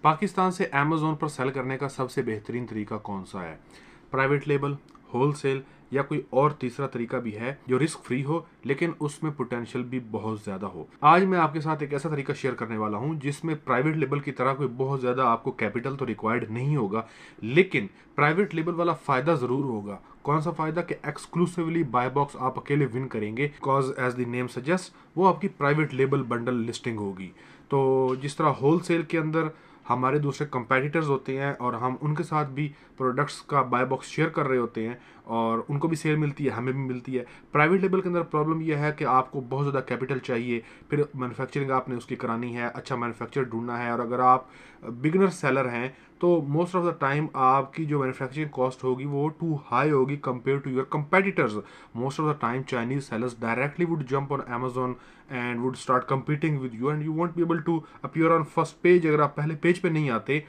पाकिस्तान से अमेज़न पर सेल करने का सबसे बेहतरीन तरीका कौन सा है? प्राइवेट लेबल, होलसेल या कोई और तीसरा तरीका भी है जो रिस्क फ्री हो लेकिन उसमें पोटेंशियल भी बहुत ज़्यादा हो। आज मैं आपके साथ एक ऐसा तरीका शेयर करने वाला हूं जिसमें प्राइवेट लेबल की तरह कोई बहुत ज़्यादा आपको कैपिटल तो रिक्वायर्ड नहीं होगा, लेकिन प्राइवेट लेबल वाला फ़ायदा ज़रूर होगा। कौन सा फ़ायदा? कि एक्सक्लूसिवली बाय बॉक्स आप अकेले विन करेंगे, because as the name suggest वो आपकी प्राइवेट लेबल बंडल लिस्टिंग होगी। तो जिस तरह होलसेल के अंदर हमारे दूसरे कंपेटिटर्स होते हैं और हम उनके साथ भी प्रोडक्ट्स का बाय बॉक्स शेयर कर रहे होते हैं और उनको भी सेल मिलती है, हमें भी मिलती है। प्राइवेट लेबल के अंदर प्रॉब्लम यह है कि आपको बहुत ज़्यादा कैपिटल चाहिए, फिर मैन्युफैक्चरिंग आपने उसकी करानी है, अच्छा मैन्युफैक्चर ढूंढना है, और अगर आप बिगनर सेलर हैं तो मोस्ट ऑफ द टाइम आपकी जो मैन्युफैक्चरिंग कॉस्ट होगी वो टू हाई होगी compare to your competitors. Most of the time Chinese sellers directly would jump on Amazon and would start competing with you and you won't be able to appear on first page। अगर आप पहले page पे नहीं आते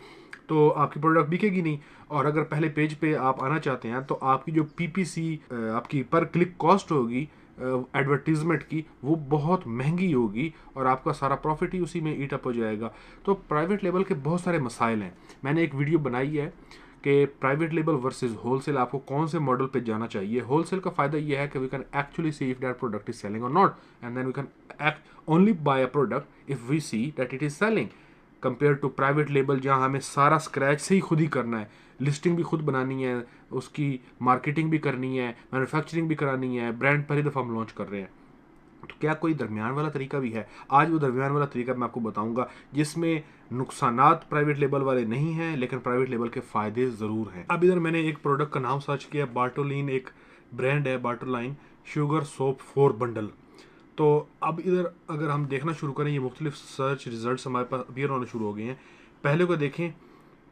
तो आपकी product बिकेगी नहीं, और अगर पहले पेज पे आप आना चाहते हैं तो आपकी जो पीपीसी आपकी पर क्लिक कॉस्ट होगी एडवर्टीजमेंट की वो बहुत महंगी होगी और आपका सारा प्रॉफिट ही उसी में ईट अप हो जाएगा। तो प्राइवेट लेबल के बहुत सारे मसाइल हैं। मैंने एक वीडियो बनाई है कि प्राइवेट लेबल वर्सेस होलसेल, आपको कौन से मॉडल पे जाना चाहिए। होलसेल का फायदा ये है कि we can actually see if that product is selling और not, and then we can act only buy a product if we see that it is selling, compare to private label जहां हमें सारा scratch से ही खुद ही करना है। Listing भी खुद बनानी है, उसकी मार्केटिंग भी करनी है, मैन्युफैक्चरिंग भी करानी है, ब्रांड पहली दफ़ा हम लॉन्च कर रहे हैं। तो क्या कोई दरमियान वाला तरीका भी है? आज वो दरमियान वाला तरीका मैं आपको बताऊंगा जिसमें नुकसानात प्राइवेट लेबल वाले नहीं हैं लेकिन प्राइवेट लेबल के फ़ायदे ज़रूर हैं। अब इधर मैंने एक प्रोडक्ट का नाम सर्च किया, बार्टोलिन एक ब्रांड है, बार्टोलाइन शुगर सोप 4 बंडल। तो अब इधर अगर हम देखना शुरू करें, ये मुख्तलिफ सर्च रिजल्ट हमारे पास अपीयर होने शुरू हो गए हैं। पहले को देखें,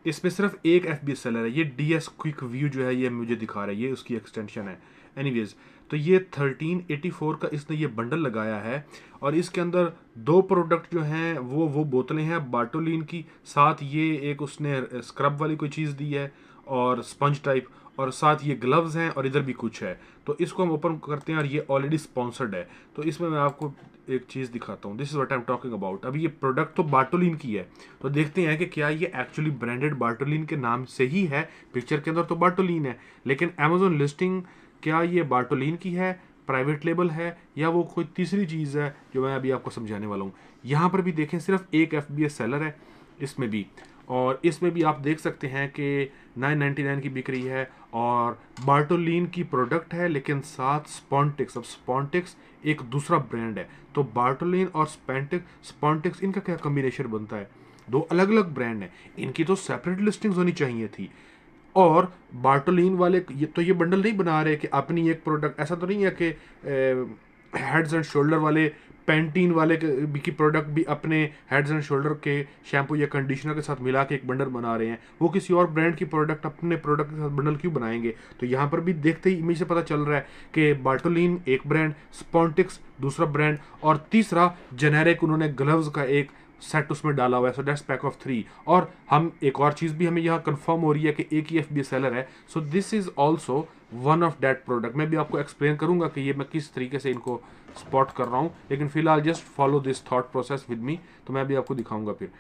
इसमें सिर्फ एक FBS सेलर है, ये DS क्विक व्यू जो है ये मुझे दिखा रहा है, ये उसकी एक्सटेंशन है। एनीवेज, तो ये 1384 का इसने ये बंडल लगाया है और इसके अंदर दो प्रोडक्ट जो हैं वो बोतलें हैं बार्टोलिन की, साथ ये एक उसने स्क्रब वाली कोई चीज़ दी है और स्पंज टाइप, और साथ ये ग्लव्स हैं और इधर भी कुछ है। तो इसको हम ओपन करते हैं और ये ऑलरेडी स्पॉन्सर्ड है। तो इसमें मैं आपको एक चीज़ दिखाता हूँ, this is what I am talking about. अभी ये प्रोडक्ट तो बार्टोलिन की है, तो देखते हैं कि क्या ये एक्चुअली ब्रांडेड बार्टोलिन के नाम से ही है। पिक्चर के अंदर तो बार्टोलिन है, लेकिन अमेजोन लिस्टिंग क्या ये बार्टोलिन की है, प्राइवेट लेबल है, या वो कोई तीसरी चीज़ है जो मैं अभी आपको समझाने वाला हूँ। यहाँ पर भी देखें, सिर्फ एक FBS सेलर है इसमें भी, और इसमें भी आप देख सकते हैं कि 999 की बिक रही है और बार्टोलिन की प्रोडक्ट है लेकिन साथ स्पॉन्टिक्स। अब स्पॉन्टिक्स एक दूसरा ब्रांड है, तो बार्टोलिन और स्पॉन्टिक्स इनका क्या कॉम्बिनेशन बनता है? दो अलग अलग ब्रांड हैं, इनकी तो सेपरेट लिस्टिंग्स होनी चाहिए थी। और बार्टोलिन वाले ये बंडल नहीं बना रहे कि अपनी एक प्रोडक्ट, ऐसा तो नहीं है कि हेड्स एंड शोल्डर वाले पैंटीन वाले की प्रोडक्ट भी अपने हेड्स एंड शोल्डर के शैम्पू या कंडीशनर के साथ मिला के एक बंडल बना रहे हैं। वो किसी और ब्रांड की प्रोडक्ट अपने प्रोडक्ट के साथ बंडल क्यों बनाएंगे? तो यहाँ पर भी देखते ही इमेज से पता चल रहा है कि बार्टोलिन एक ब्रांड, स्पॉन्टिक्स दूसरा ब्रांड, और तीसरा जेनेरिक उन्होंने ग्लव्स का एक सेट उसमें डाला हुआ है। So that's pack of 3। और हम एक और चीज़ भी हमें यहाँ कंफर्म हो रही है कि एक ही FBS सेलर है। So this is also one of that product. मैं भी आपको एक्सप्लेन करूंगा कि ये मैं किस तरीके से इनको स्पॉट कर रहा हूँ, लेकिन फिलहाल just follow this thought process with me, तो मैं भी आपको दिखाऊंगा फिर।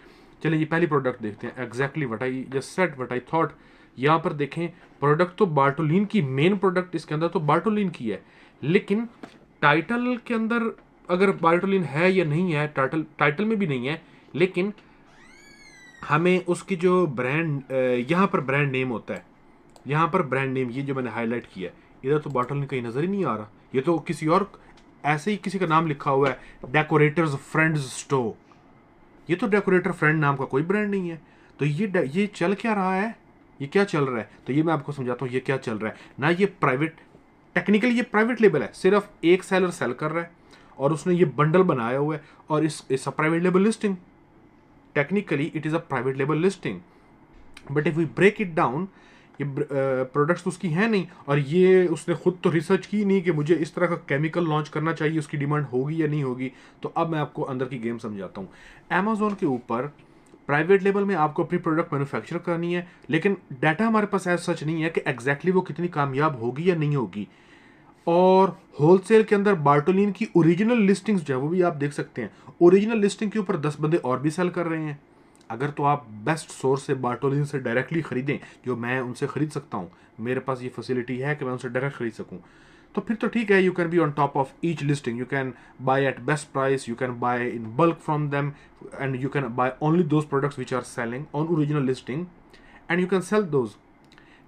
चलिए ये पहली प्रोडक्ट देखते हैं। Exactly what I just said, what I thought. यहाँ पर देखें, प्रोडक्ट तो बार्टोलिन की, मेन प्रोडक्ट इसके अंदर तो बार्टोलिन की है, लेकिन टाइटल के अंदर अगर बार्टोलिन है या नहीं है, टाइटल में भी नहीं है, लेकिन हमें उसकी जो ब्रांड, यहाँ पर ब्रांड नेम होता है, यहाँ पर ब्रांड नेम ये जो मैंने हाईलाइट किया है, इधर तो बार्टोलिन कहीं नजर ही नहीं आ रहा। ये तो किसी और ऐसे ही किसी का नाम लिखा हुआ है, डेकोरेटर्स फ्रेंड्स स्टोर। ये तो डेकोरेटर फ्रेंड नाम का कोई ब्रांड नहीं है। तो ये चल क्या रहा है, ये क्या चल रहा है? तो ये मैं आपको समझाता हूँ ये क्या चल रहा है ना। ये प्राइवेट, टेक्निकली ये प्राइवेट लेबल है, सिर्फ एक सेलर सेल कर रहा है और उसने ये बंडल बनाया हुआ है और इस private label listing. Technically it is a private label listing, but if we break it down, ये प्रोडक्ट्स तो उसकी हैं नहीं, और ये उसने खुद तो रिसर्च की नहीं कि मुझे इस तरह का केमिकल लॉन्च करना चाहिए, उसकी डिमांड होगी या नहीं होगी। तो अब मैं आपको अंदर की गेम समझाता हूँ। अमेजोन के ऊपर प्राइवेट लेबल में आपको अपनी प्रोडक्ट मैन्युफैक्चर करनी है, लेकिन डाटा हमारे पास ऐसा सच नहीं है कि एग्जैक्टली वो कितनी कामयाब होगी या नहीं होगी। और होलसेल के अंदर बार्टोलिन की ओरिजिनल लिस्टिंग्स जो है वो भी आप देख सकते हैं, ओरिजिनल लिस्टिंग के ऊपर 10 बंदे और भी सेल कर रहे हैं। अगर तो आप बेस्ट सोर्स से बार्टोलिन से डायरेक्टली ख़रीदें, जो मैं उनसे ख़रीद सकता हूँ, मेरे पास ये फैसिलिटी है कि मैं उनसे डायरेक्ट ख़रीद सकूँ, तो फिर तो ठीक है, you can be on top of each listing, you can buy at best price, you can buy in bulk from them, and you can buy only those products which are selling on original listing and you can sell those.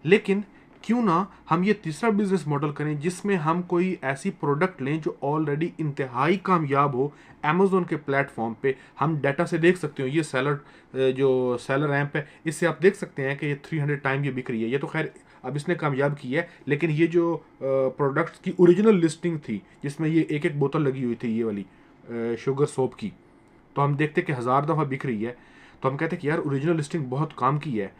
लेकिन क्यों ना हम ये तीसरा business model करें जिसमें हम कोई ऐसी प्रोडक्ट लें जो ऑलरेडी इंतहाई कामयाब हो। अमेज़ोन के प्लेटफॉर्म पे हम डाटा से देख सकते हो, ये सेलर जो सेलर ऐप है, इससे आप देख सकते हैं कि ये 300 टाइम ये बिक रही है। ये तो खैर अब इसने कामयाब की है, लेकिन ये जो प्रोडक्ट्स की ओरिजिनल लिस्टिंग थी जिसमें ये एक एक बोतल लगी हुई थी ये वाली शुगर सोप की, तो हम देखते कि 1000 दफ़ा बिक रही है। तो हम कहते हैं कि यार ओरिजिनल लिस्टिंग बहुत काम की है,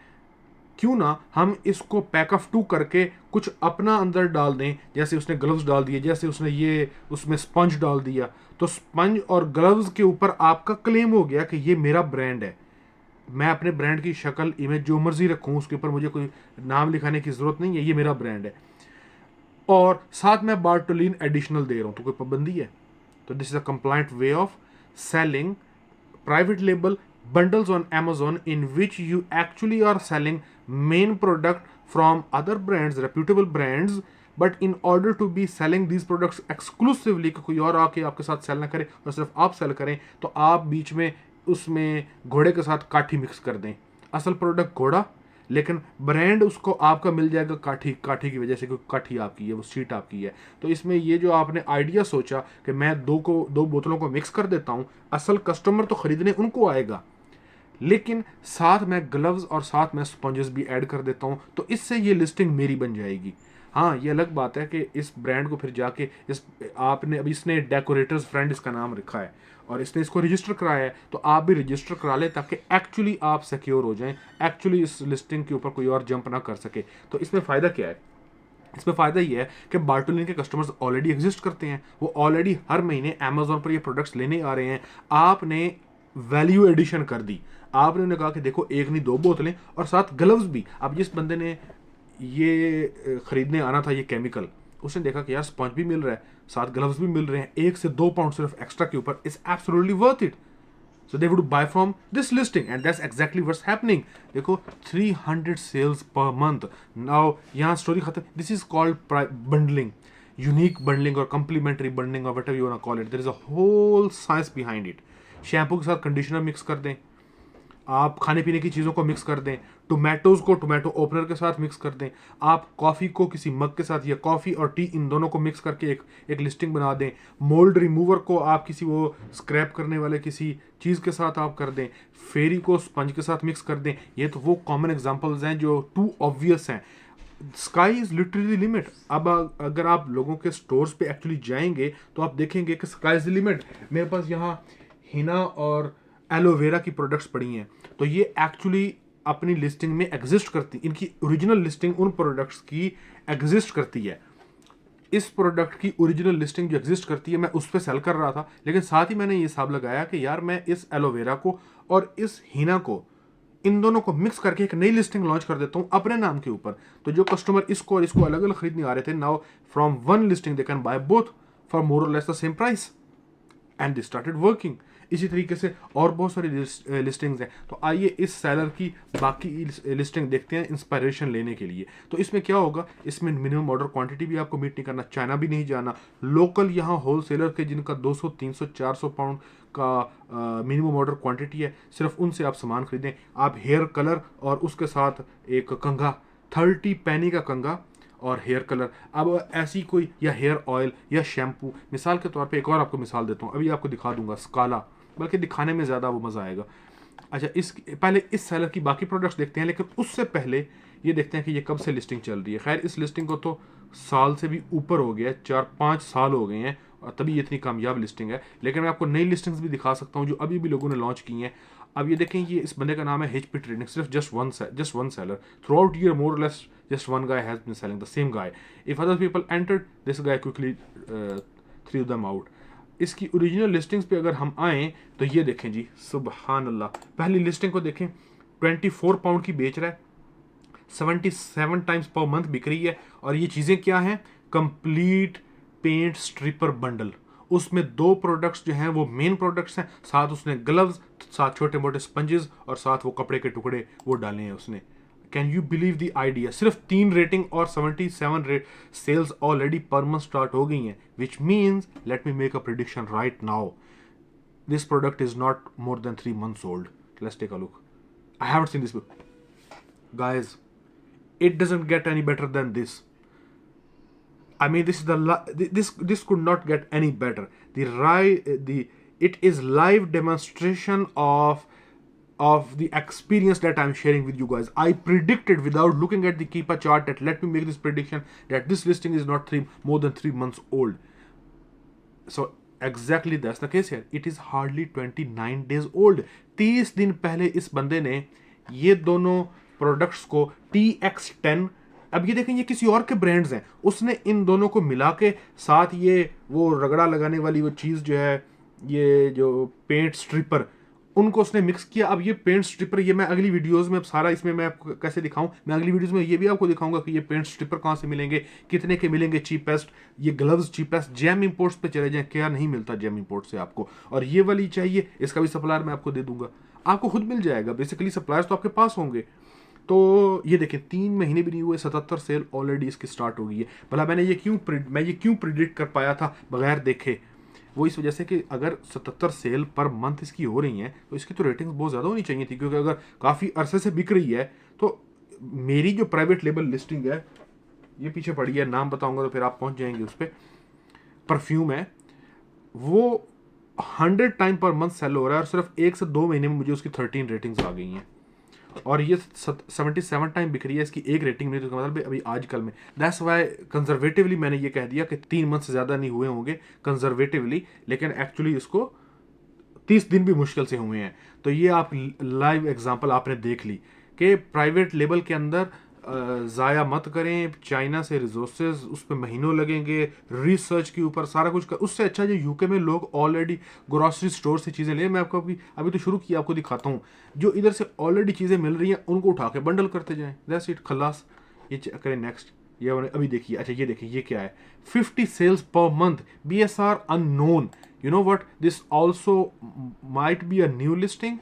क्यों ना हम इसको पैक ऑफ 2 करके कुछ अपना अंदर डाल दें। जैसे उसने ग्लव्स डाल दिए, जैसे उसने ये उसमें स्पंज डाल दिया, तो स्पंज और ग्लव्स के ऊपर आपका क्लेम हो गया कि ये मेरा ब्रांड है। मैं अपने ब्रांड की शक्ल इमेज जो मर्जी रखूं, उसके ऊपर मुझे कोई नाम लिखाने की ज़रूरत नहीं है, ये मेरा ब्रांड है। और साथ में बार्टोलिन एडिशनल दे रहा हूँ, तो कोई पाबंदी है? तो this is a compliant way of selling private label bundles on Amazon in which you actually are selling main product from other brands, reputable brands, but in order to be selling these products exclusively कि कोई और आके आपके साथ cell ना करे और सिर्फ आप सेल करें, तो आप बीच में उसमें घोड़े के साथ काठी मिक्स कर दें। असल प्रोडक्ट घोड़ा, लेकिन ब्रांड उसको आपका मिल जाएगा काठी, काठी की वजह से, क्योंकि काठी आपकी है, वो सीट आपकी है। तो इसमें ये जो आपने आइडिया सोचा कि मैं दो बोतलों को मिक्स कर देता हूँ, असल कस्टमर तो खरीदने उनको आएगा, लेकिन साथ में ग्लव्स और साथ में स्पंजेस भी ऐड कर देता हूँ, तो इससे ये लिस्टिंग मेरी बन जाएगी। हाँ, ये अलग बात है कि इस ब्रांड को फिर जाके इस आपने अभी इसने डेकोरेटर्स फ्रेंड इसका नाम रखा है और इसने इसको रजिस्टर कराया है, तो आप भी रजिस्टर करा लें ताकि एक्चुअली आप सिक्योर हो जाएं, एक्चुअली इस लिस्टिंग के ऊपर कोई और जंप ना कर सके। तो इसमें फ़ायदा क्या है? इसमें फ़ायदा ये है कि बार्टोलिन के कस्टमर्स ऑलरेडी एग्जिस्ट करते हैं, वो ऑलरेडी हर महीने अमेजोन पर ये प्रोडक्ट्स लेने आ रहे हैं। आपने वैल्यू एडिशन कर दी, आपने उन्हें कहा कि देखो एक नहीं 2 बोतलें और साथ ग्लव्स भी। अब जिस बंदे ने ये ख़रीदने आना था ये केमिकल, उसने देखा कि यार स्पंज भी मिल रहा है, साथ ग्लव्स भी मिल रहे हैं, 1 से 2 पाउंड सिर्फ एक्स्ट्रा के ऊपर, is absolutely worth it. So they would buy from this listing and that's exactly what's happening. देखो 300 sales per month. Now यहाँ story खत्म. This is called bundling, unique bundling or complementary bundling or whatever you wanna call it. There is a whole science behind it. Shampoo के साथ conditioner mix कर दें, आप खाने पीने की चीज़ों को मिक्स कर दें, टोमेटोज़ को टोमेटो ओपनर के साथ मिक्स कर दें, आप कॉफ़ी को किसी मग के साथ या कॉफ़ी और टी इन दोनों को मिक्स करके एक लिस्टिंग बना दें, मोल्ड रिमूवर को आप किसी वो स्क्रैप करने वाले किसी चीज़ के साथ आप कर दें, फेरी को स्पंज के साथ मिक्स कर दें। ये तो वो कॉमन एग्जांपल्स हैं जो टू ऑब्वियस हैं। Sky is literally limit. अब अगर आप लोगों के स्टोर्स पे एक्चुअली जाएंगे तो आप देखेंगे कि स्काई इज़ लिमिट। मेरे पास यहाँ हिना और एलोवेरा की प्रोडक्ट्स पड़ी हैं, तो ये एक्चुअली अपनी लिस्टिंग में एग्जिस्ट करती, इनकी ओरिजिनल लिस्टिंग उन प्रोडक्ट्स की एग्जिस्ट करती है। इस प्रोडक्ट की ओरिजिनल लिस्टिंग जो एग्जिस्ट करती है मैं उस पर सेल कर रहा था, लेकिन साथ ही मैंने ये हिसाब लगाया कि यार मैं इस एलोवेरा को और इस हिना को, इन दोनों को मिक्स करके एक नई लिस्टिंग लॉन्च कर देता हूँ अपने नाम के ऊपर। तो जो कस्टमर इसको और इसको अलग अलग खरीदने आ रहे थे, now from one listing they can buy both for more और less the same price and they started working. इसी तरीके से और बहुत सारी लिस्टिंग्स हैं। तो आइए इस सेलर की बाकी लिस्टिंग देखते हैं इंस्पायरेशन लेने के लिए। तो इसमें क्या होगा, इसमें मिनिमम ऑर्डर क्वांटिटी भी आपको मीट नहीं करना, चाइना भी नहीं जाना, लोकल यहाँ होलसेलर के जिनका 200 300 400 पाउंड का मिनिमम ऑर्डर क्वांटिटी है, सिर्फ उनसे आप सामान खरीदें। आप हेयर कलर और उसके साथ एक कंघा, 30 पैनी का कंघा और हेयर कलर। अब ऐसी कोई, या हेयर ऑयल या शैम्पू, मिसाल के तौर पे एक और आपको मिसाल देता हूँ, अभी आपको दिखा दूंगा स्काला, बल्कि दिखाने में ज़्यादा वो मज़ा आएगा। अच्छा, इस पहले इस सेलर की बाकी प्रोडक्ट्स देखते हैं, लेकिन उससे पहले ये देखते हैं कि ये कब से लिस्टिंग चल रही है। खैर इस लिस्टिंग को तो साल से भी ऊपर हो गया है, 4-5 साल हो गए हैं, और तभी ये इतनी कामयाब लिस्टिंग है। लेकिन मैं आपको नई लिस्टिंग्स भी दिखा सकता हूँ जो अभी भी लोगों ने लॉन्च की हैं। अब ये देखें, ये इस बंदे का नाम है HP ट्रेडिंग, सिर्फ just one seller through out year, more less just one guy has been selling, the same guy. If other people entered, this guy quickly threw them out. इसकी ओरिजिनल लिस्टिंग्स पे अगर हम आएँ तो ये देखें जी, सुबहान अल्लाह। पहली लिस्टिंग को देखें, 24 पाउंड की बेच रहा है, 77 टाइम्स पर मंथ बिक रही है। और ये चीज़ें क्या हैं, कंप्लीट पेंट स्ट्रिपर बंडल। उसमें 2 प्रोडक्ट्स जो हैं वो मेन प्रोडक्ट्स हैं, साथ उसने ग्लव्स, साथ छोटे मोटे स्पंजेस और साथ वो कपड़े के टुकड़े वो डाले हैं उसने। Can you believe the idea? सिर्फ 3 रेटिंग और 77 rate sales already per month start हो गई हैं, which means let me make a prediction right now, this product is not more than 3 months old. Let's take a look. I haven't seen this book, guys. It doesn't get any better than this. I mean, this is this could not get any better. It is live demonstration of the experience that I'm sharing with you guys. I predicted without looking at the Keepa chart that let me make this prediction that this listing is not more than 3 months old. So exactly that's the case here. It is hardly 29 days old. 30 दिन पहले इस बंदे ने ये दोनों products को TX10, अब ये देखें ये किसी और के ब्रांड्स हैं, उसने इन दोनों को मिला के साथ ये वो रगड़ा लगाने वाली वो चीज़ जो है, ये जो पेंट स्ट्रिपर, उनको उसने मिक्स किया। अब ये पेंट स्ट्रिपर, ये मैं अगली वीडियोस में अब सारा इसमें मैं आपको कैसे दिखाऊं, मैं अगली वीडियोस में ये भी आपको दिखाऊंगा कि ये पेंट स्ट्रिपर कहाँ से मिलेंगे, कितने के मिलेंगे चीपेस्ट, ये ग्लव्स चीपेस्ट, जेम इंपोर्ट्स पे चले जाएं, क्या नहीं मिलता जेम इंपोर्ट से आपको, और ये वाली चाहिए, इसका भी सप्लायर मैं आपको दे दूंगा, आपको खुद मिल जाएगा। बेसिकली सप्लायर्स तो आपके पास होंगे। तो ये देखें 3 महीने भी नहीं हुए, 77 सेल ऑलरेडी इसकी स्टार्ट हो गई है। भला मैं ये क्यों प्रिडिक्ट कर पाया था बगैर देखे? वो इस वजह से कि अगर 77 सेल पर मंथ इसकी हो रही हैं तो इसकी तो रेटिंग्स बहुत ज़्यादा होनी चाहिए थी, क्योंकि अगर काफ़ी अरसे से बिक रही है तो मेरी जो प्राइवेट लेबल लिस्टिंग है, ये पीछे पड़ी है, नाम बताऊंगा तो फिर आप पहुंच जाएंगे उस पर, परफ्यूम है, वो 100 टाइम पर मंथ सेल हो रहा है और सिर्फ 1 से 2 महीने में मुझे उसकी 13 रेटिंग्स आ गई हैं, और ये 77 टाइम बिक रही है, इसकी 1 रेटिंग नहीं, तो मतलब अभी आजकल में। दैट्स वाई कंजर्वेटिवली मैंने ये कह दिया कि 3 मंथ से ज़्यादा नहीं हुए होंगे कंजर्वेटिवली, लेकिन एक्चुअली इसको 30 दिन भी मुश्किल से हुए हैं। तो ये आप लाइव एग्जांपल आपने देख ली कि प्राइवेट लेबल के अंदर ज़ाया मत करें, चाइना से रिसोर्सेज उस पर महीनों लगेंगे, रिसर्च के ऊपर सारा कुछ उससे अच्छा जो यूके में लोग ऑलरेडी ग्रोसरी स्टोर से चीज़ें ले, मैं आपको अभी तो शुरू किया, आपको दिखाता हूँ, जो इधर से ऑलरेडी चीज़ें मिल रही हैं उनको उठा के बंडल करते जाएं, दैट्स इट, खलास। ये करें नेक्स्ट, ये अभी देखिए, अच्छा ये देखिए ये क्या है, 50 sales per month, BSR unknown, you know what, this also might be a new listing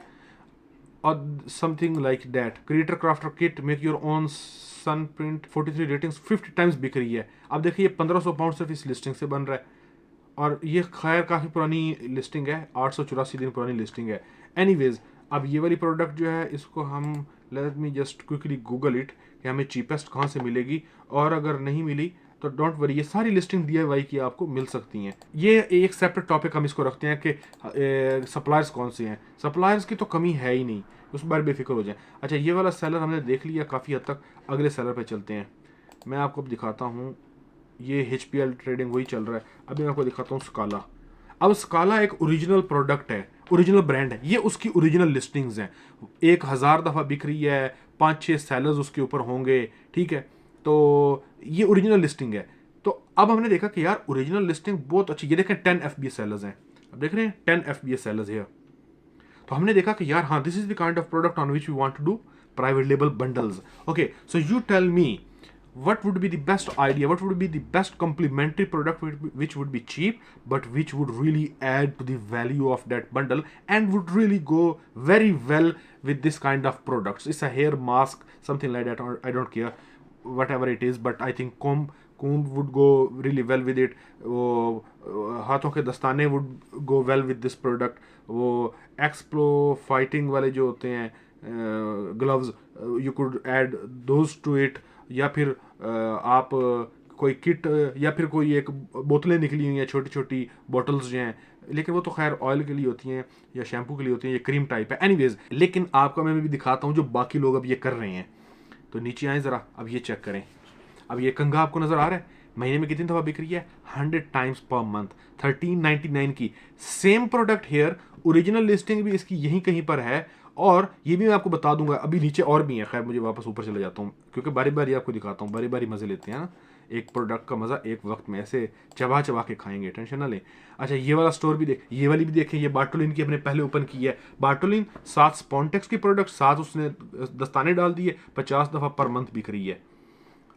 or something like that. Creator crafter kit, make your own sun print, 43 ratings, 50 times बिक रही है। अब देखिए ये 1500 पाउंड सिर्फ इस लिस्टिंग से बन रहा है, और ये खैर काफ़ी पुरानी लिस्टिंग है, 884 दिन पुरानी लिस्टिंग है। एनीवेज, अब ये वाली प्रोडक्ट जो है इसको हम, let me just quickly Google it कि हमें चीपेस्ट कहाँ से मिलेगी, और अगर नहीं मिली तो डोंट वरी, ये सारी लिस्टिंग DIY की आपको मिल सकती हैं। ये एक सेपरेट टॉपिक हम इसको रखते हैं कि सप्लायर्स कौन से हैं, सप्लायर्स की तो कमी है ही नहीं, उस बारे बेफिक्र हो जाए। अच्छा ये वाला सेलर हमने देख लिया काफ़ी हद तक, अगले सेलर पे चलते हैं। मैं आपको दिखाता हूँ, ये HPL ट्रेडिंग वही चल रहा है। अभी मैं आपको दिखाता हूँ स्काला। अब स्काला एक ओरिजिनल प्रोडक्ट है, ओरिजिनल ब्रांड है, ये उसकी ओरिजिनल लिस्टिंग्स हैं, 1000 दफ़ा बिक रही है, 5-6 सेलर्स उसके ऊपर होंगे, ठीक है, तो ये ओरिजिनल लिस्टिंग है। तो अब हमने देखा कि यार ओरिजिनल लिस्टिंग बहुत अच्छी, ये देखें 10 FBA सेलर्स हैं, अब देख रहे हैं 10 FBA सेलर्स है। तो हमने देखा कि यार हाँ, this is the kind of product on which we want to do private label bundles. Okay, so you tell me what would be the best idea, what would be the best complementary product which would be cheap but which would really add to the value of that bundle and would really go very well with this kind of products. It's a hair mask, something like that, or I don't care whatever it is, but I think comb would go really well with it. हाथों के दस्ताने would go well with this product. वो एक्सप्लो fighting वाले जो होते हैं gloves, you could add those to it, या फिर आप कोई किट, या फिर कोई एक बोतलें निकली हुई हैं, छोटी छोटी बॉटल्स जो हैं, लेकिन वो तो खैर ऑयल के लिए होती हैं या शैम्पू के लिए होती हैं, ये क्रीम टाइप है। एनीवेज, लेकिन आपको मैं भी दिखाता हूँ जो बाकी लोग अब ये कर रहे हैं। तो नीचे आए ज़रा, अब ये चेक करें, अब ये कंघा आपको नज़र आ रहा है, महीने में कितनी दफ़ा बिक रही है, 100 टाइम्स पर मंथ, 1399 की। Same product here, original listing भी इसकी यहीं कहीं पर है, और ये भी मैं आपको बता दूंगा, अभी नीचे और भी है। खैर मुझे वापस ऊपर चले जाता हूँ, क्योंकि बारी बारी आपको दिखाता हूँ, बारी बारी मज़े लेते हैं ना, एक प्रोडक्ट का मज़ा एक वक्त में ऐसे चबा चबा के खाएंगे, टेंशन ना लें। अच्छा ये वाला स्टोर भी ये वाली भी देखें, ये बार्टोलिन की हमने पहले ओपन की है, बार्टोलिन 7 स्पॉन्टेक्स की प्रोडक्ट, 7 उसने दस्ताने डाल दिए, 50 दफ़ा पर मंथ बिक रही है।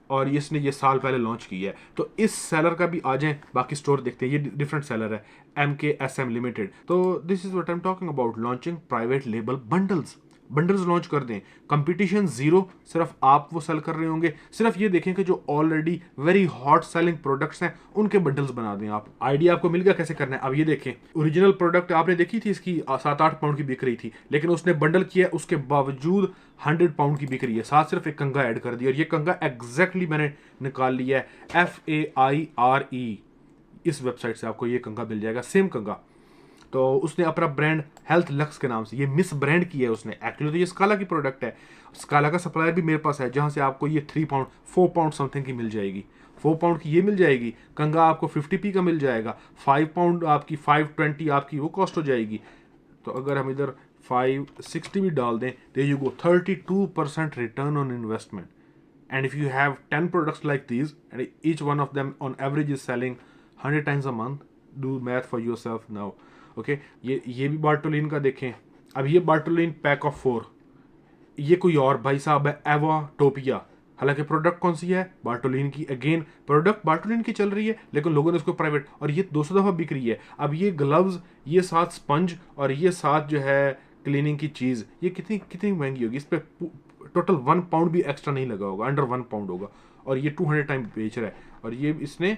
और इसने ये साल पहले लॉन्च किया है। तो इस सेलर का भी आ जाए, बाकी स्टोर देखते हैं। ये डिफरेंट सेलर है, MKSM लिमिटेड। तो this is what I am talking about, launching private label bundles. Bundles launch कर दें, कंपटीशन जीरो, सिर्फ आप वो सेल कर रहे होंगे। सिर्फ ये देखें कि जो already very hot selling products हैं उनके बंडल्स बना दें आप। आइडिया आपको मिल गया कैसे करना है। अब ये देखें, ओरिजिनल प्रोडक्ट आपने देखी थी, इसकी 7-8 पाउंड की बिक रही थी, लेकिन उसने बंडल किया, उसके बावजूद 100 पाउंड की बिक रही है। साथ सिर्फ एक कंगा ऐड कर दिया, और ये कंगा एग्जैक्टली मैंने निकाल लिया है, FAIRE। इस वेबसाइट से आपको ये कंगा मिल जाएगा, सेम कंगा। तो उसने अपना ब्रांड हेल्थ लक्स के नाम से ये मिस ब्रांड किया है उसने। एक्चुअली तो ये स्काला की प्रोडक्ट है, स्काला का सप्लायर भी मेरे पास है, जहां से आपको ये 3 पाउंड 4 पाउंड समथिंग की मिल जाएगी। 4 पाउंड की ये मिल जाएगी, कंगा आपको 50p का मिल जाएगा, 5 पाउंड आपकी 520 आपकी वो कॉस्ट हो जाएगी। तो अगर हम इधर 560 भी डाल दें, तो you go 32% return on investment. And if you have 10 products like these, and each one of them on average is selling 100 times a month, do math for yourself now. Okay, ये भी बार्टोलिन का देखें। अब ये बार्टोलिन पैक ऑफ 4, ये कोई और भाई साहब है, एवाटोपिया। हालांकि प्रोडक्ट कौन सी है, बार्टोलिन की। अगेन प्रोडक्ट बार्टोलिन की चल रही है, लेकिन लोगों ने उसको प्राइवेट, और ये 200 दफ़ा बिक रही है। अब ये ग्लव्स, ये साथ स्पंज, और ये साथ जो है क्लीनिंग की चीज़, ये कितनी कितनी महंगी होगी। इस पर टोटल 1 पाउंड भी एक्स्ट्रा नहीं लगा होगा, अंडर 1 पाउंड होगा, और ये 200 टाइम बेच रहा है। और ये इसने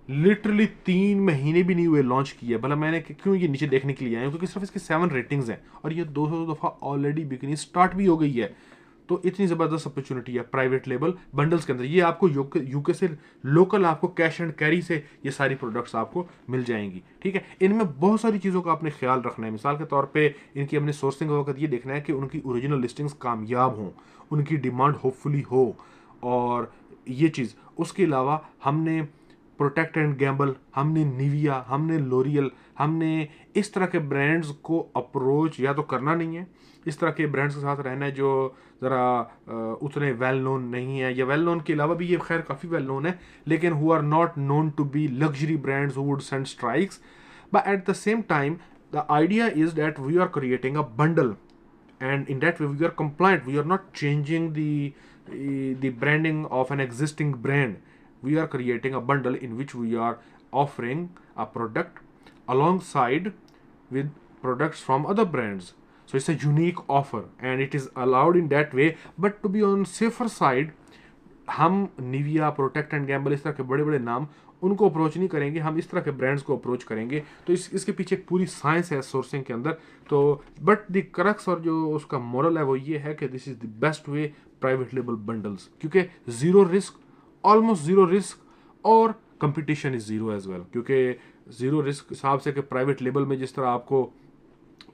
लिटरली 3 महीने भी नहीं हुए लॉन्च किया। भला मैंने क्यों ये नीचे देखने के लिए आया हूँ, क्योंकि सिर्फ इसकी 7 रेटिंग्स हैं, और ये 200 दफ़ा ऑलरेडी बिकनी स्टार्ट भी हो गई है। तो इतनी ज़बरदस्त अपॉर्चुनिटी है प्राइवेट लेबल बंडल्स के अंदर। ये आपको यूके से लोकल आपको कैश एंड कैरी से ये सारी प्रोडक्ट्स आपको मिल जाएंगी। ठीक है, इनमें बहुत सारी चीज़ों का आपने ख्याल रखना है। मिसाल के तौर पे इनकी हमने सोर्सिंग के वक्त ये देखना है कि उनकी ओरिजिनल लिस्टिंग्स कामयाब हों, उनकी डिमांड होपफुली हो, और ये चीज़। उसके अलावा हमने प्रोटेक्ट एंड गैम्बल, हमने निविया, हमने लोरियल, हमने इस तरह के ब्रांड्स को अप्रोच या तो करना नहीं है, इस तरह के ब्रांड्स के साथ रहना है जो ज़रा उतने वेल नोन नहीं है, या वेल नोन के अलावा भी ये खैर काफ़ी वेल नोन है, लेकिन who are not known to be luxury brands who would send strikes. But at the same time the idea is that we are creating a bundle, and in that way we are compliant. We are not changing the branding of an existing brand. We are creating a bundle in which we are offering a product alongside with products from other brands. So it's a unique offer and it is allowed in that way. But to be on safer side, हम Nivea, protect and Gamble, इस तरह के बड़े बड़े नाम उनको approach नहीं करेंगे, हम इस तरह के ब्रांड्स को अप्रोच करेंगे। तो इसके पीछे एक पूरी साइंस है सोर्सिंग के अंदर। तो बट द क्रक्स और जो उसका मोरल है वो ये है कि this is the best way private label bundles, क्योंकि zero risk, almost zero risk, और competition is zero as well. क्योंकि ज़ीरो रिस्क हिसाब से कि प्राइवेट लेबल में जिस तरह आपको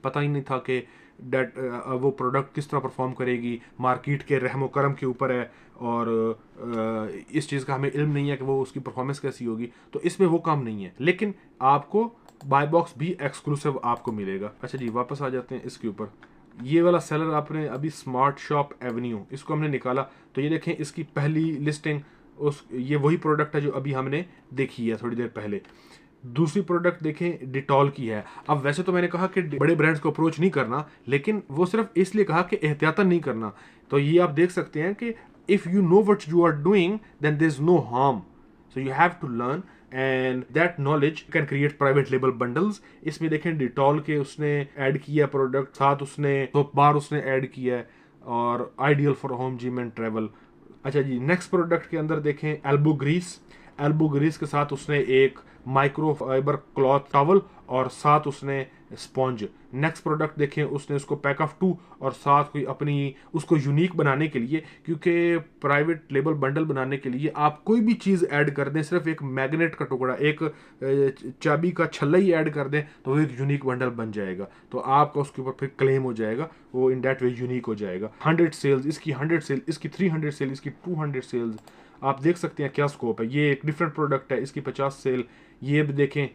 पता ही नहीं था कि डेट वो प्रोडक्ट किस तरह परफॉर्म करेगी, मार्केट के रहमो करम के ऊपर है, और इस चीज़ का हमें इल्म नहीं है कि वो उसकी परफॉर्मेंस कैसी होगी। तो इसमें वो काम नहीं है, लेकिन आपको बाय बॉक्स भी एक्सक्लूसिव आपको मिलेगा। अच्छा जी, वापस आ जाते हैं इसके ऊपर। ये वाला सेलर आपने अभी स्मार्ट शॉप एवेन्यू, इसको हमने निकाला, तो ये देखें इसकी पहली लिस्टिंग ये वही प्रोडक्ट है जो अभी हमने देखी है थोड़ी देर पहले। दूसरी प्रोडक्ट देखें डिटॉल की है। अब वैसे तो मैंने कहा कि बड़े ब्रांड्स को अप्रोच नहीं करना, लेकिन वो सिर्फ इसलिए कहा कि एहतियातन नहीं करना। तो ये आप देख सकते हैं कि if you know what you are doing then there is no harm, so you have to learn and that knowledge can create private label bundles. इसमें देखें डिटॉल के उसने ऐड किया प्रोडक्ट, साथ उसने सोप बार उसने ऐड किया है, और ideal for home gym and travel. अच्छा जी, नेक्स्ट प्रोडक्ट के अंदर देखें एल्बो ग्रीस। एल्बो ग्रीस के साथ उसने एक माइक्रो फाइबर क्लॉथ टॉवल, और साथ उसने स्पॉन्ज। नेक्स्ट प्रोडक्ट देखें, उसने उसको पैक ऑफ 2, और साथ कोई अपनी उसको यूनिक बनाने के लिए, क्योंकि प्राइवेट लेबल बंडल बनाने के लिए आप कोई भी चीज़ ऐड कर दें, सिर्फ एक मैग्नेट का टुकड़ा, एक चाबी का छल्ला ही ऐड कर दें, तो वो एक यूनिक बंडल बन जाएगा। तो आपका उसके ऊपर फिर क्लेम हो जाएगा, वो इन डैट वे यूनिक हो जाएगा। 100 सेल्स, इसकी 100 सेल, इसकी 300 सेल, इसकी 200 सेल्स। आप देख सकते हैं क्या स्कोप है। ये एक डिफरेंट प्रोडक्ट है, इसकी 50 सेल। ये भी देखें,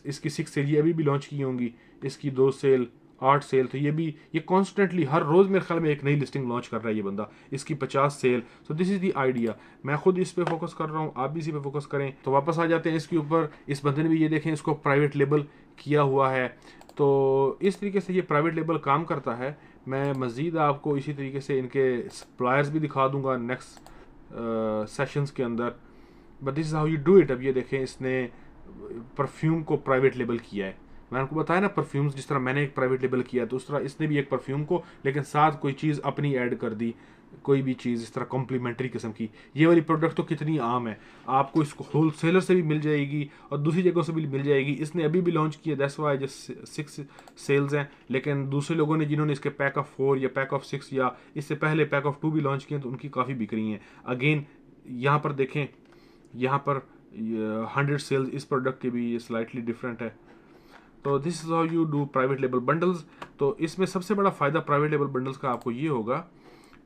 इसकी 6 सेल ये अभी भी लॉन्च की होंगी, इसकी 2 सेल, 8 सेल। तो ये कॉन्स्टेंटली हर रोज़ मेरे ख्याल में एक नई लिस्टिंग लॉन्च कर रहा है ये बंदा। इसकी 50 sale. So this is the idea. मैं खुद इस पे फोकस कर रहा हूँ, आप भी इसी पे फोकस करें। तो वापस आ जाते हैं इसके ऊपर। इस बंदे ने भी ये देखें, इसको प्राइवेट लेबल किया हुआ है। तो इस तरीके से ये प्राइवेट लेबल काम करता है। मैं मज़ीद आपको इसी तरीके से इनके सप्लायर्स भी दिखा दूंगा नेक्स्ट सेशंस के अंदर, but this is how you do it. अब ये देखें, इसने परफ्यूम को प्राइवेट लेबल किया है। मैंने आपको बताया ना, परफ्यूम्स जिस तरह मैंने एक प्राइवेट लेबल किया है, तो उस तरह इसने भी एक परफ्यूम को, लेकिन साथ कोई चीज़ अपनी ऐड कर दी, कोई भी चीज़ इस तरह कॉम्प्लीमेंट्री किस्म की। ये वाली प्रोडक्ट तो कितनी आम है, आपको इसको होल सेलर से भी मिल जाएगी और दूसरी जगहों से भी मिल जाएगी। इसने अभी भी लॉन्च किया, दैट्स वाई जस्ट 6 सेल्स हैं, लेकिन दूसरे लोगों ने जिन्होंने इसके पैक ऑफ 4 या पैक ऑफ 6 या इससे पहले पैक ऑफ 2 भी लॉन्च किए, तो उनकी काफ़ी बिक रही हैं। अगेन यहाँ पर देखें, यहाँ पर 100 सेल्स इस प्रोडक्ट के भी, ये स्लाइटली डिफरेंट है। तो this is how you do private label bundles. तो इसमें सबसे बड़ा फ़ायदा प्राइवेट लेबल बंडल्स का आपको ये होगा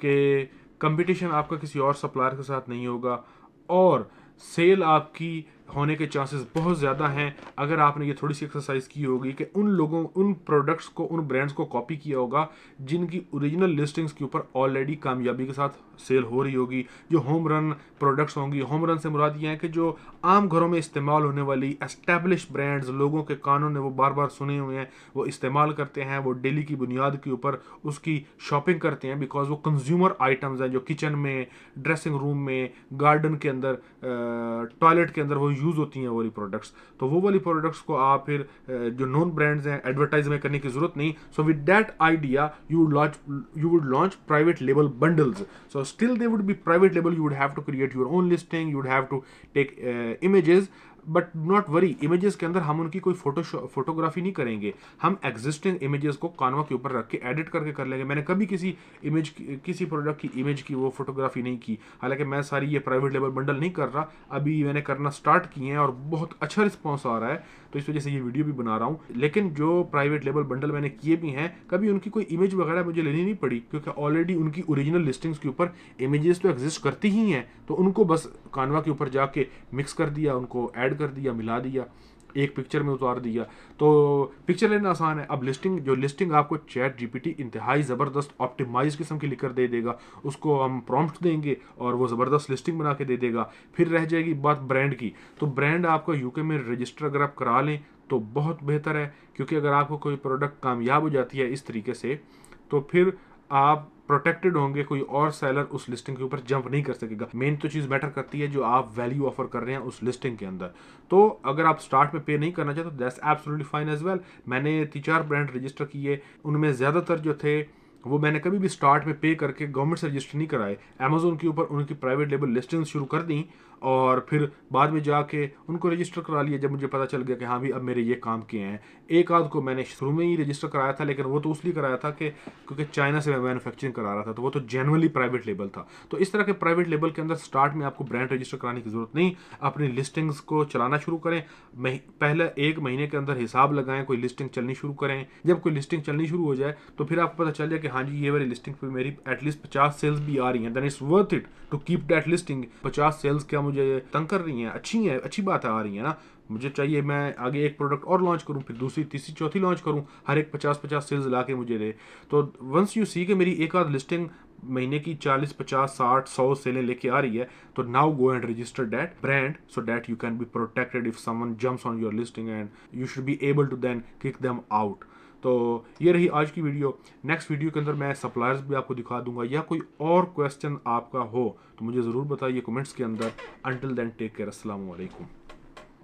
कि कंपटीशन आपका किसी और सप्लायर के साथ नहीं होगा, और सेल आपकी होने के चांसेस बहुत ज़्यादा हैं अगर आपने ये थोड़ी सी एक्सरसाइज की होगी कि उन लोगों, उन प्रोडक्ट्स को, उन ब्रांड्स को कॉपी किया होगा जिनकी ओरिजिनल लिस्टिंग्स के ऊपर ऑलरेडी कामयाबी के साथ सेल हो रही होगी, जो होम रन प्रोडक्ट्स होंगी। होम रन से मुराद ये है कि जो आम घरों में इस्तेमाल होने वाली एस्टेब्लिश ब्रांड्स, लोगों के कानों ने वो बार बार सुने हुए हैं, वो इस्तेमाल करते हैं, वो डेली की बुनियाद के ऊपर उसकी शॉपिंग करते हैं, बिकॉज वो कंज्यूमर आइटम्स हैं जो किचन में, ड्रेसिंग रूम में, गार्डन के अंदर, टॉयलेट के अंदर वो यूज़ होती हैं वो वाली प्रोडक्ट्स। तो वो वाली प्रोडक्ट्स को आप फिर जो नॉन ब्रांड्स हैं एडवर्टाइज में करने की जरूरत नहीं। So with that idea you would launch private label bundles. So still they would be private label, you would have to create your own listing, you would have to take images, but not worry, images के अंदर हम उनकी कोई photography नहीं करेंगे, हम existing images को कानवा के ऊपर रख के एडिट करके कर लेंगे। मैंने कभी किसी इमेज, किसी प्रोडक्ट की इमेज की वो फोटोग्राफी नहीं की, हालांकि मैं सारी ये प्राइवेट लेबल बंडल नहीं कर रहा, अभी मैंने करना स्टार्ट किए हैं और बहुत अच्छा रिस्पॉन्स आ रहा है, तो इस वजह से ये वीडियो भी बना रहा हूँ। लेकिन जो प्राइवेट लेबल बंडल मैंने किए भी हैं, कभी उनकी कोई इमेज वगैरह मुझे लेनी नहीं पड़ी, क्योंकि ऑलरेडी उनकी ओरिजिनल लिस्टिंग्स के ऊपर इमेजेस तो एग्जिस्ट करती ही हैं, तो उनको बस कानवा के ऊपर जाके मिक्स कर दिया, उनको ऐड कर दिया, मिला दिया, एक पिक्चर में उतार दिया, तो पिक्चर लेना आसान है। अब लिस्टिंग आपको चैट जीपीटी इंतहाई ज़बरदस्त ऑप्टिमाइज किस्म की लिखकर दे देगा, उसको हम प्रॉम्प्ट देंगे और वो ज़बरदस्त लिस्टिंग बना के दे देगा। फिर रह जाएगी बात ब्रांड की, तो ब्रांड आपका यूके में रजिस्टर अगर आप करा लें तो बहुत बेहतर है, क्योंकि अगर आपको कोई प्रोडक्ट कामयाब हो जाती है इस तरीके से, तो फिर आप प्रोटेक्टेड होंगे, कोई और सेलर उस लिस्टिंग के ऊपर जंप नहीं कर सकेगा। मेन तो चीज़ मैटर करती है जो आप वैल्यू ऑफर कर रहे हैं उस लिस्टिंग के अंदर। तो अगर आप स्टार्ट में पे नहीं करना चाहते तो that's absolutely fine as well. मैंने 3-4 ब्रांड रजिस्टर किए, उनमें ज़्यादातर जो थे वो मैंने कभी भी स्टार्ट में पे करके गवर्नमेंट से रजिस्टर नहीं कराए, अमेजोन के ऊपर उनकी प्राइवेट लेबल लिस्टिंग शुरू कर दी और फिर बाद में जाके उनको रजिस्टर करा लिया जब मुझे पता चल गया कि हाँ भी अब मेरे ये काम किए हैं। एक आध को मैंने शुरू में ही रजिस्टर कराया था, लेकिन वो तो उसलिए कराया था कि क्योंकि चाइना से मैं मैन्युफैक्चरिंग करा रहा था, तो वो तो जेनुअनली प्राइवेट लेबल था। तो इस तरह के प्राइवेट लेबल के अंदर स्टार्ट में आपको ब्रांड रजिस्टर कराने की जरूरत नहीं, अपनी लिस्टिंग्स को चलाना शुरू करें, पहले 1 महीने के अंदर हिसाब लगाएं, कोई लिस्टिंग चलनी शुरू करें। जब कोई लिस्टिंग चलनी शुरू हो जाए तो फिर आपको पता चल जाए कि हाँ जी ये वाली लिस्टिंग पे मेरी एटलीस्ट 50 सेल्स भी आ रही हैं, then it's worth it to keep that listing. 50 sales क्या मुझे तंग कर रही हैं, अच्छी बात आ रही है ना, मुझे चाहिए मैं आगे एक प्रोडक्ट और लॉन्च करूं, फिर दूसरी, तीसरी, चौथी लॉन्च करूं, हर एक 50-50 सेल्स ला के मुझे दे। तो वंस यू सी कि मेरी एक आध लिस्टिंग महीने की 40, 50, 60, 100 सेलें लेके आ रही है, तो now go and register that brand so that you can be protected if someone jumps on your listing and you should be able to then kick them out. तो ये रही आज की वीडियो। नेक्स्ट वीडियो के अंदर मैं suppliers भी आपको दिखा दूंगा, या कोई और क्वेश्चन आपका हो तो मुझे ज़रूर बताइए कमेंट्स के अंदर। अंटिल देन टेक केयर, अस्सलाम वालेकुम।